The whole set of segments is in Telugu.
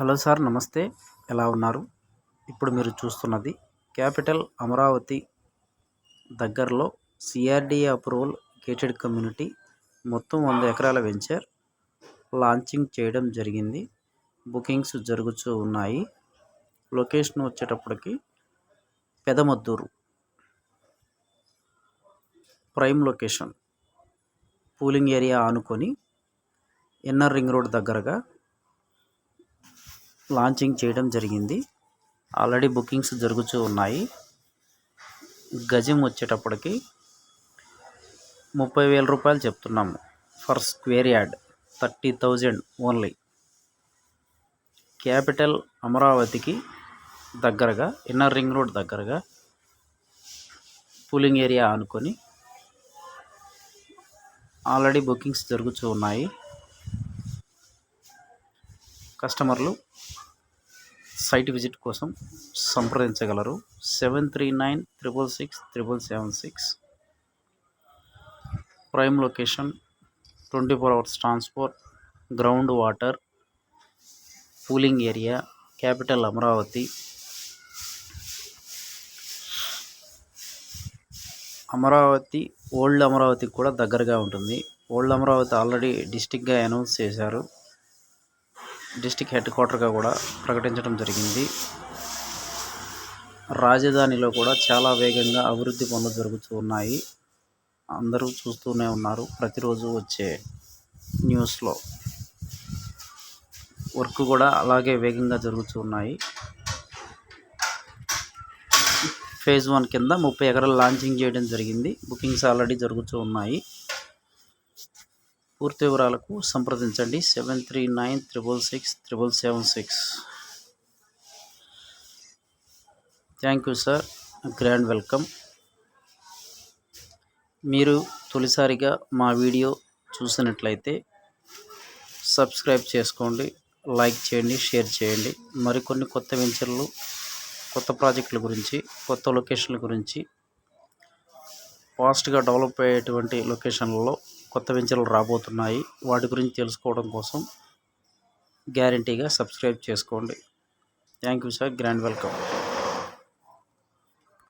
హలో సార్, నమస్తే. ఎలా ఉన్నారు? ఇప్పుడు మీరు చూస్తున్నది క్యాపిటల్ అమరావతి దగ్గరలో సిఆర్డిఏ అప్రూవల్ గేటెడ్ కమ్యూనిటీ. మొత్తం 100 ఎకరాల వెంచర్ లాంచింగ్ చేయడం జరిగింది. బుకింగ్స్ జరుగుతూ ఉన్నాయి. లొకేషన్ వచ్చేటప్పటికి పెదమద్దూరు ప్రైమ్ లొకేషన్, పూలింగ్ ఏరియా ఆనుకొని ఇన్నర్ రింగ్ రోడ్ దగ్గరగా లాంచింగ్ చేయడం జరిగింది. ఆల్రెడీ బుకింగ్స్ జరుగుతూ ఉన్నాయి. గజం వచ్చేటప్పటికి 30,000 రూపాయలు చెప్తున్నాము for square yard, 30,000 only. Capital అమరావతికి దగ్గరగా ఇన్నర్ రింగ్ రోడ్ దగ్గరగా పూలింగ్ ఏరియా ఆనుకొని ఆల్రెడీ బుకింగ్స్ జరుగుతూ ఉన్నాయి. కస్టమర్లు సైట్ విజిట్ కోసం సంప్రదించగలరు. 7396667776. Prime location, 24 hours transport, ground water, pooling area, capital Amaravati. Amaravati old అమరావతికి కూడా దగ్గరగా ఉంటుంది. ఓల్డ్ అమరావతి ఆల్రెడీ డిస్టిక్గా అనౌన్స్ చేశారు. డిస్టిక్ హెడ్ క్వార్టర్గా కూడా ప్రకటించడం జరిగింది. రాజధానిలో కూడా చాలా వేగంగా అభివృద్ధి పనులు జరుగుతూ ఉన్నాయి. అందరూ చూస్తూనే ఉన్నారు. ప్రతిరోజు వచ్చే న్యూస్లో వర్క్ కూడా అలాగే వేగంగా జరుగుతూ ఉన్నాయి. ఫేజ్ 1 కింద 30 ఎకరాలు లాంచింగ్ చేయడం జరిగింది. బుకింగ్స్ ఆల్రెడీ జరుగుతూ ఉన్నాయి. పూర్తి వివరాలకు సంప్రదించండి 7396667776. Thank you sir, grand welcome. మీరు తొలిసారిగా మా వీడియో చూసినట్లయితే సబ్స్క్రైబ్ చేసుకోండి, లైక్ చేయండి, షేర్ చేయండి. మరికొన్ని కొత్త వెంచర్లు, కొత్త ప్రాజెక్టుల గురించి, కొత్త లొకేషన్ల గురించి, ఫాస్ట్గా డెవలప్ అయ్యేటువంటి లొకేషన్లలో కొత్త వెంచర్లు రాబోతున్నాయి. వాటి గురించి తెలుసుకోవడం కోసం గ్యారంటీగా సబ్స్క్రైబ్ చేసుకోండి. Thank you sir, grand welcome.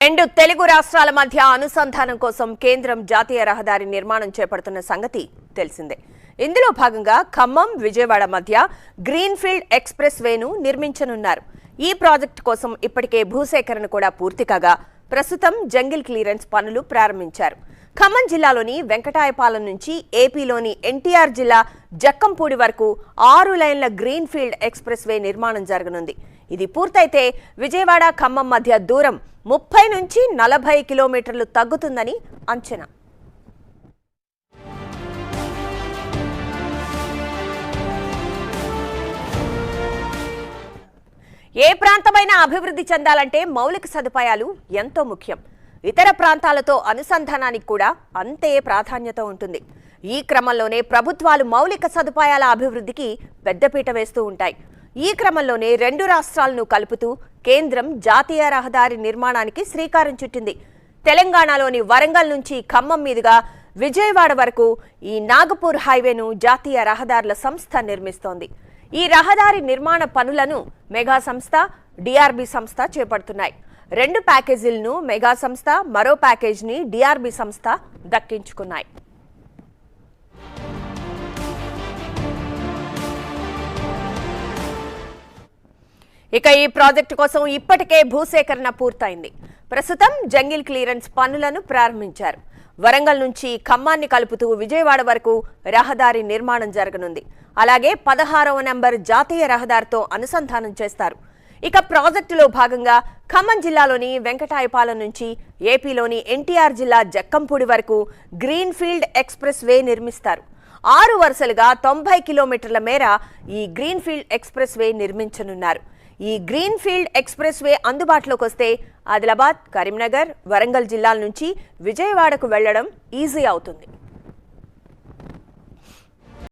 రెండు తెలుగు రాష్ట్రాల మధ్య అనుసంధానం కోసం కేంద్రం జాతీయ రహదారి నిర్మాణం చేపడుతున్న సంగతి తెలిసిందే. ఇందులో భాగంగా ఖమ్మం, విజయవాడ మధ్య గ్రీన్ఫీల్డ్ ఎక్స్ప్రెస్ వేను నిర్మించనున్నారు. ఈ ప్రాజెక్టు కోసం ఇప్పటికే భూసేకరణ కూడా పూర్తి కాగా ప్రస్తుతం జంగిల్ క్లియరెన్స్ పనులు ప్రారంభించారు. ఖమ్మం జిల్లాలోని వెంకటాయపాలెం నుంచి ఏపీలోని ఎన్టీఆర్ జిల్లా జక్కంపూడి వరకు 6 లైన్ల గ్రీన్ఫీల్డ్ ఎక్స్ప్రెస్ వే నిర్మాణం జరగనుంది. ఇది పూర్తయితే విజయవాడ ఖమ్మం మధ్య దూరం 30 నుంచి 40 కిలోమీటర్లు తగ్గుతుందని అంచనా. ఏ ప్రాంతమైనా అభివృద్ధి చెందాలంటే మౌలిక సదుపాయాలు ఎంతో ముఖ్యం. ఇతర ప్రాంతాలతో అనుసంధానానికి కూడా అంతే ప్రాధాన్యత ఉంటుంది. ఈ క్రమంలోనే ప్రభుత్వాలు మౌలిక సదుపాయాల అభివృద్ధికి పెద్దపీట వేస్తూ ఉంటాయి. ఈ క్రమంలోనే రెండు రాష్ట్రాలను కలుపుతూ కేంద్రం జాతీయ రహదారి నిర్మాణానికి శ్రీకారం చుట్టింది. తెలంగాణలోని వరంగల్ నుంచి ఖమ్మం మీదుగా విజయవాడ వరకు ఈ నాగపూర్ హైవేను జాతీయ రహదారుల సంస్థ నిర్మిస్తోంది. ఈ రహదారి నిర్మాణ పనులను మెగా సంస్థ, డిఆర్బి సంస్థ చేపడుతున్నాయి. 2 ప్యాకేజీలను మెగా సంస్థ, మరో ప్యాకేజీని డిఆర్బి సంస్థ దక్కించుకున్నాయి. ఇక ఈ ప్రాజెక్టు కోసం ఇప్పటికే భూసేకరణ పూర్తయింది. ప్రస్తుతం జంగిల్ క్లియరెన్స్ పనులను ప్రారంభించారు. వరంగల్ నుంచి ఖమ్మాన్ని కలుపుతూ విజయవాడ వరకు రహదారి నిర్మాణం జరగనుంది. అలాగే 16వ నెంబర్ జాతీయ రహదారితో అనుసంధానం చేస్తారు. ఇక ప్రాజెక్టులో భాగంగా ఖమ్మం జిల్లాలోని వెంకటాయపాలెం నుంచి ఏపీలోని ఎన్టీఆర్ జిల్లా జక్కంపూడి వరకు గ్రీన్ఫీల్డ్ ఎక్స్ప్రెస్ వే నిర్మిస్తారు. 6 వరుసలుగా 90 కిలోమీటర్ల మేర ఈ గ్రీన్ఫీల్డ్ ఎక్స్ప్రెస్ వే నిర్మించనున్నారు. ఈ గ్రీన్ఫీల్డ్ ఎక్స్ప్రెస్ వే అందుబాటులోకి వస్తే ఆదిలాబాద్, కరీంనగర్, వరంగల్ జిల్లాల నుంచి విజయవాడకు వెళ్లడం ఈజీ అవుతుంది.